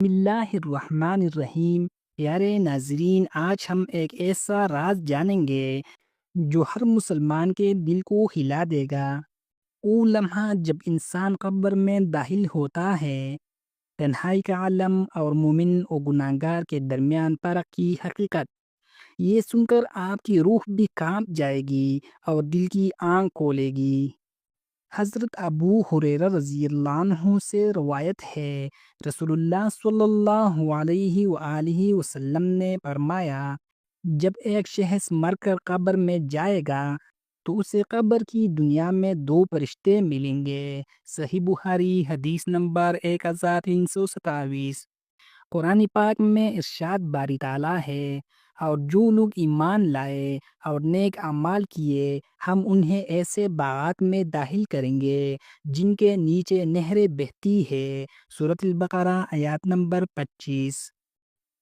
بسم اللہ الرحمن الرحیم۔ پیارے ناظرین، آج ہم ایک ایسا راز جانیں گے جو ہر مسلمان کے دل کو ہلا دے گا۔ وہ لمحہ جب انسان قبر میں داخل ہوتا ہے، تنہائی کا عالم اور مومن و گناہگار کے درمیان فرق کی حقیقت، یہ سن کر آپ کی روح بھی کانپ جائے گی اور دل کی آنکھ کھولے گی۔ حضرت ابو ہریرہ رضی اللہ عنہ سے روایت ہے، رسول اللہ صلی اللہ علیہ وآلہ وسلم نے فرمایا، جب ایک شخص مر کر قبر میں جائے گا تو اسے قبر کی دنیا میں دو فرشتے ملیں گے۔ صحیح بخاری حدیث نمبر 1327۔ قرآن پاک میں ارشاد باری تعالیٰ ہے، اور جو لوگ ایمان لائے اور نیک اعمال کیے ہم انہیں ایسے باغات میں داخل کریں گے جن کے نیچے نہریں بہتی ہے۔ سورۃ البقرہ آیات نمبر 25۔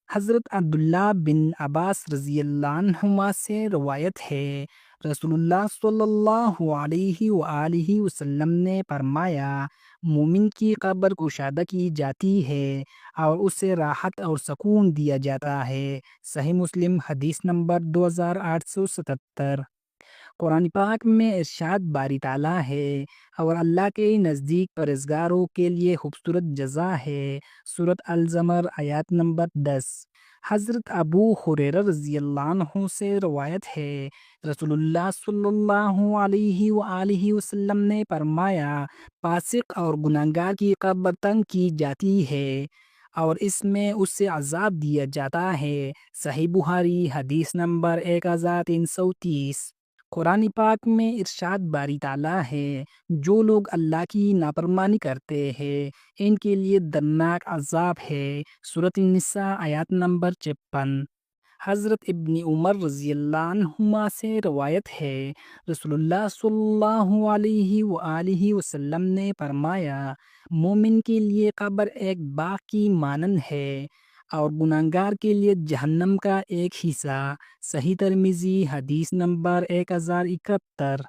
حضرت عبداللہ بن عباس رضی اللہ عنہما سے روایت ہے، رسول اللہ صلی اللہ علیہ وآلہ وسلم نے فرمایا، مومن کی قبر کشادہ کی جاتی ہے اور اسے راحت اور سکون دیا جاتا ہے۔ صحیح مسلم حدیث نمبر 2877۔ قرآن پاک میں ارشاد باری تعالیٰ ہے، اور اللہ کے نزدیک پرہیزگاروں کے لیے خوبصورت جزا ہے۔ سورۃ الزمر آیات نمبر 10۔ حضرت ابو ہریرہ رضی اللہ عنہ سے روایت ہے، رسول اللہ صلی اللہ علیہ وآلہ وسلم نے فرمایا، فاسق اور گناہگار کی قبر تنگ کی جاتی ہے اور اس میں اسے عذاب دیا جاتا ہے۔ صحیح بخاری حدیث نمبر 1330۔ قرآن پاک میں ارشاد باری تعالیٰ ہے، جو لوگ اللہ کی نافرمانی کرتے ہیں ان کے لیے دردناک عذاب ہے۔ سورۃ النساء آیات نمبر 56۔ حضرت ابن عمر رضی اللہ عنہما سے روایت ہے، رسول اللہ صلی اللہ علیہ وآلہ وسلم نے فرمایا، مومن کے لیے قبر ایک باغ کی مانند ہے اور گناہگار کے لیے جہنم کا ایک حصہ۔ صحیح ترمذی حدیث نمبر 1071۔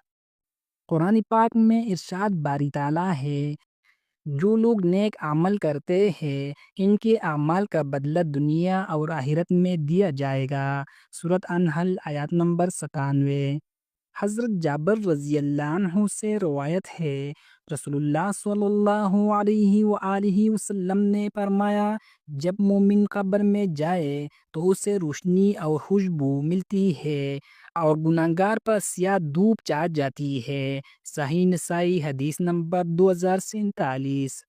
قرآن پاک میں ارشاد باری تعالیٰ ہے، جو لوگ نیک عمل کرتے ہیں ان کے اعمال کا بدلہ دنیا اور آخرت میں دیا جائے گا۔ سورۃ النحل آیات نمبر 97۔ حضرت جابر رضی اللہ عنہ سے روایت ہے، رسول اللہ صلی اللہ علیہ وآلہ وسلم نے فرمایا، جب مومن قبر میں جائے تو اسے روشنی اور خوشبو ملتی ہے اور گناہگار پر سیاہ دھوپ چھا جاتی ہے۔ صحیح نسائی حدیث نمبر 2047۔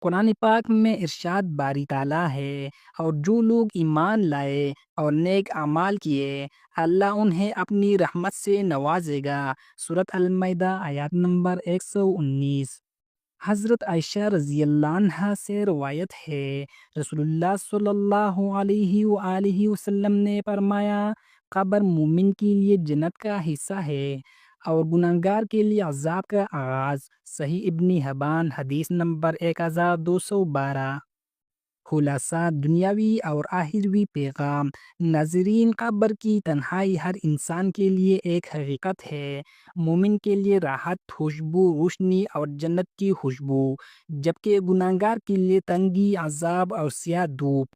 قرآن پاک میں ارشاد باری تعالیٰ ہے، اور جو لوگ ایمان لائے اور نیک اعمال کیے اللہ انہیں اپنی رحمت سے نوازے گا۔ سورۃ المائدہ آیات نمبر 119۔ حضرت عائشہ رضی اللہ عنہا سے روایت ہے، رسول اللہ صلی اللہ علیہ وآلہ وسلم نے فرمایا، قبر مومن کے لیے جنت کا حصہ ہے اور گناہگار کے لیے عذاب کا آغاز۔ صحیح ابن حبان حدیث نمبر 1212۔ خلاصہ، دنیاوی اور آخروی پیغام۔ ناظرین، قبر کی تنہائی ہر انسان کے لیے ایک حقیقت ہے۔ مومن کے لیے راحت، خوشبو، روشنی اور جنت کی خوشبو، جبکہ گناہگار کے لیے تنگی، عذاب اور سیاہ دھوپ۔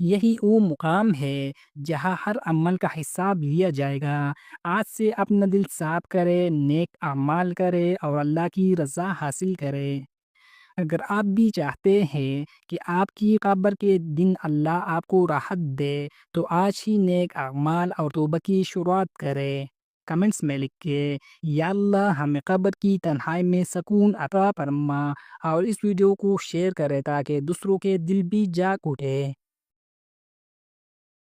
یہی وہ مقام ہے جہاں ہر عمل کا حساب لیا جائے گا۔ آج سے اپنا دل صاف کرے، نیک اعمال کرے اور اللہ کی رضا حاصل کرے۔ اگر آپ بھی چاہتے ہیں کہ آپ کی قبر کے دن اللہ آپ کو راحت دے تو آج ہی نیک اعمال اور توبہ کی شروعات کریں۔ کمنٹس میں لکھیں، یا اللہ ہمیں قبر کی تنہائی میں سکون عطا فرما، اور اس ویڈیو کو شیئر کریں تاکہ دوسروں کے دل بھی جاگ اٹھے۔